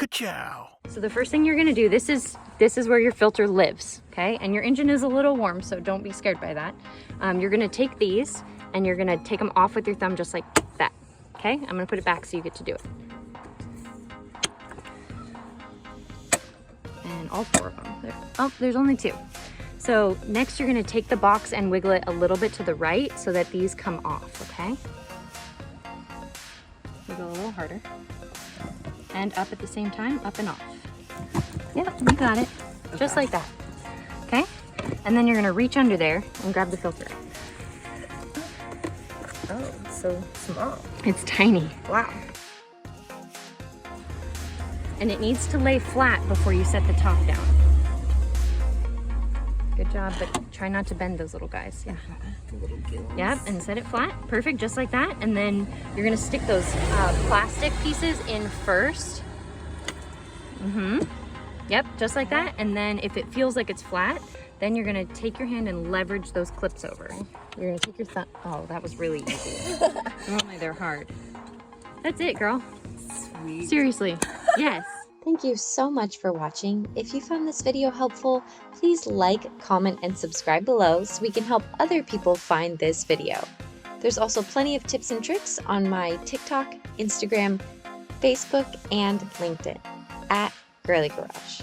Ka-chow. So the first thing you're gonna do, this is where your filter lives, okay? And your engine is a little warm, so don't be scared by that. You're gonna take these and you're gonna take them off with your thumb just like that, okay? I'm gonna put it back so you get to do it. And all 4 of them. Oh, there's only 2. So next you're gonna take the box and wiggle it a little bit to the right so that these come off, okay? Wiggle a little harder. And up at the same time, up and off. Yep, you got it. Okay. Just like that, okay? And then you're gonna reach under there and grab the filter. Oh, it's so small. It's tiny. Wow. And it needs to lay flat before you set the top down. Good job, but try not to bend those little guys. Yeah. Little gills. Yep, and set it flat. Perfect, just like that. And then you're gonna stick those plastic pieces in first. Yep, just like that. And then if it feels like it's flat, then you're gonna take your hand and leverage those clips over. You're gonna take your thumb. Oh, that was really easy. Normally they're hard. That's it, girl. Sweet. Seriously, yes. Thank you so much for watching. If you found this video helpful, please like, comment, and subscribe below so we can help other people find this video. There's also plenty of tips and tricks on my TikTok, Instagram, Facebook, and LinkedIn at Girlie Garage.